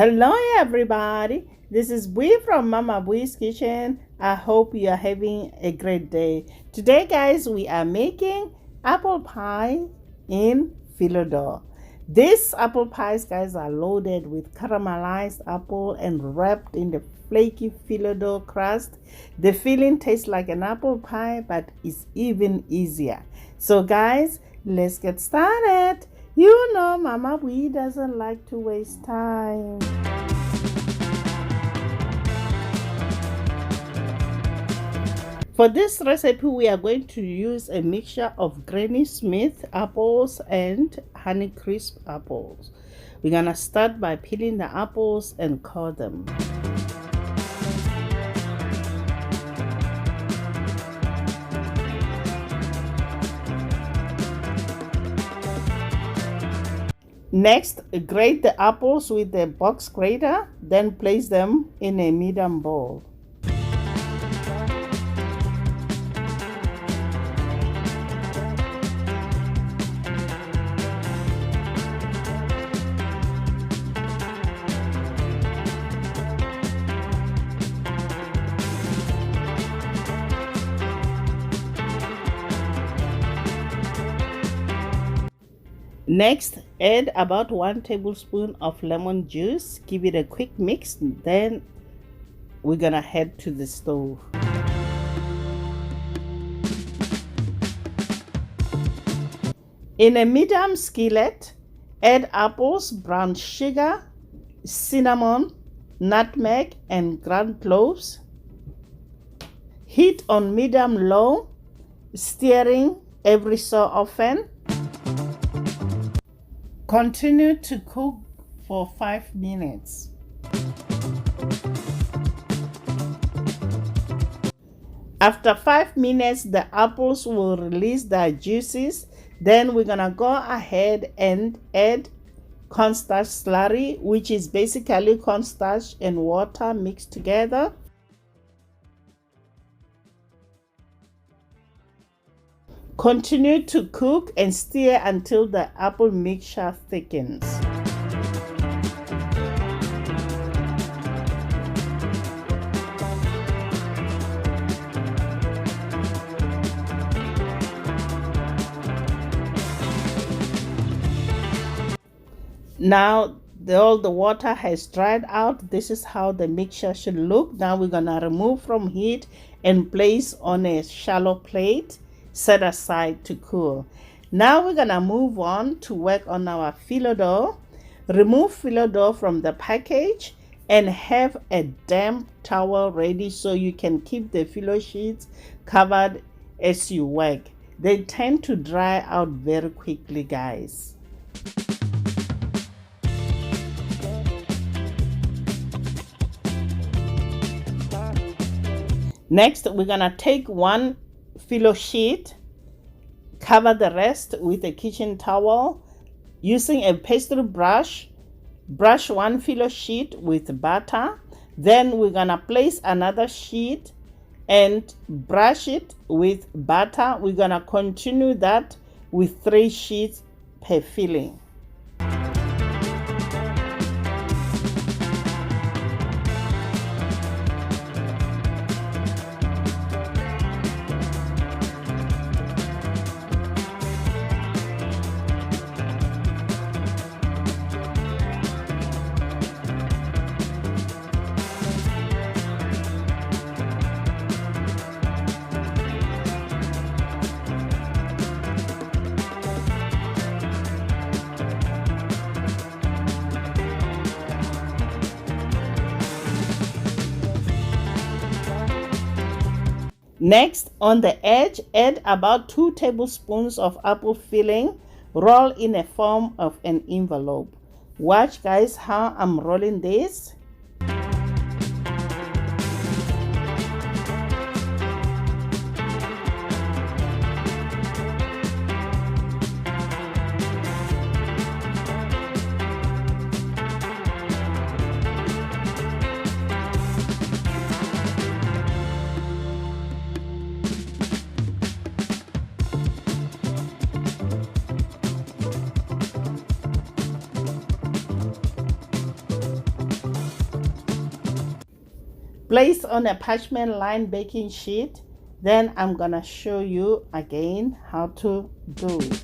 Hello everybody, this is Bui from Mama Bui's Kitchen. I hope you are having a great day. Today guys, we are making apple pie in Phyllo dough. These apple pies guys are loaded with caramelized apple and wrapped in the flaky Phyllo dough crust. The filling tastes like an apple pie but it's even easier. So guys, let's get started. You know Mama Bui doesn't like to waste time. For this recipe, we are going to use a mixture of Granny Smith apples and Honeycrisp apples. We're gonna start by peeling the apples and core them. Next, grate the apples with the box grater, then place them in a medium bowl. Next, add about 1 tablespoon of lemon juice. Give it a quick mix. Then we're gonna head to the stove. In a medium skillet, add apples, brown sugar, cinnamon, nutmeg, and ground cloves. Heat on medium-low, stirring every so often. Continue to cook for 5 minutes. After 5 minutes, the apples will release their juices. Then we're gonna go ahead and add cornstarch slurry, which is basically cornstarch and water mixed together. Continue to cook and stir until the apple mixture thickens. Now all the water has dried out. This is how the mixture should look. Now we're gonna remove from heat and place on a shallow plate. Set aside to cool. Now we're gonna move on to work on our Phyllo dough. Remove Phyllo dough from the package and have a damp towel ready so you can keep the Phyllo sheets covered as you work. They tend to dry out very quickly, guys. Next, we're gonna take one Phyllo sheet, cover the rest with a kitchen towel. Using a pastry brush, brush one Phyllo sheet with butter. Then we're gonna place another sheet and brush it with butter. We're gonna continue that with 3 sheets per filling. Next, on the edge, add about 2 tablespoons of apple filling. Roll in a form of an envelope. Watch guys how I'm rolling this. Place on a parchment lined baking sheet. Then I'm gonna show you again how to do it.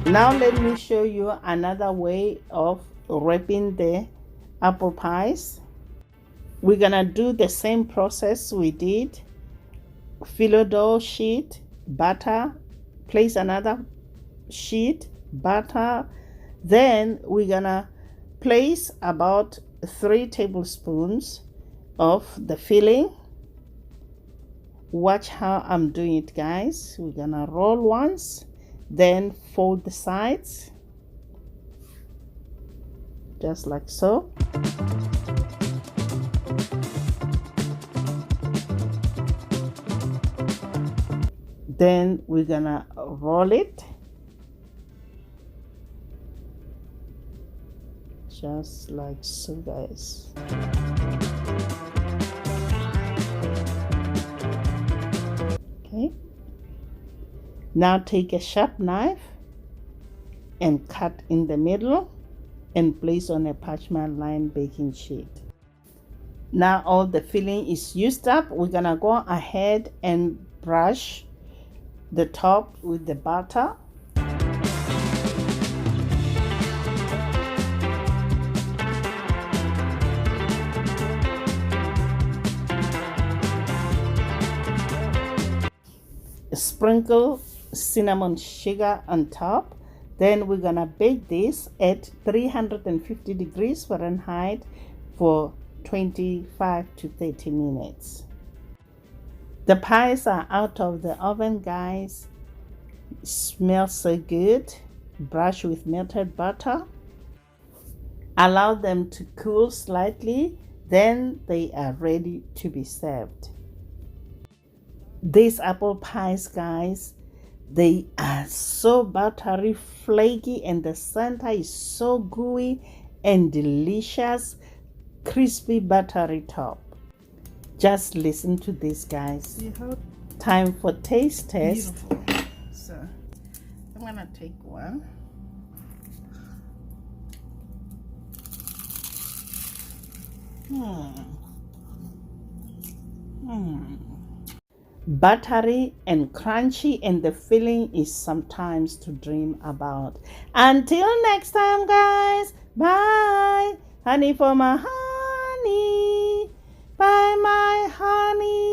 Now let me show you another way of wrapping the apple pies. We're gonna do the same process we did. Phyllo dough sheet, butter, place another sheet, butter. Then we're gonna place about 3 tablespoons of the filling. Watch how I'm doing it, guys. We're gonna roll once, then fold the sides just like so. Then we're gonna roll it just like so, guys. Okay, now take a sharp knife and cut in the middle and place on a parchment lined baking sheet. Now all the filling is used up. We're gonna go ahead and brush the top with the butter. Sprinkle cinnamon sugar on top. Then we're gonna bake this at 350 degrees Fahrenheit for 25 to 30 minutes. The pies are out of the oven, guys. It smells so good. Brush with melted butter. Allow them to cool slightly, then they are ready to be served. These apple pies, guys, they are so buttery, flaky, and the center is so gooey and delicious, crispy buttery top. Just listen to this, guys. See how Time for taste test. beautiful. So I'm gonna take one. Buttery and crunchy, and the filling is sometimes to dream about. Until next time, guys. Bye. Honey for my honey. Bye, my honey.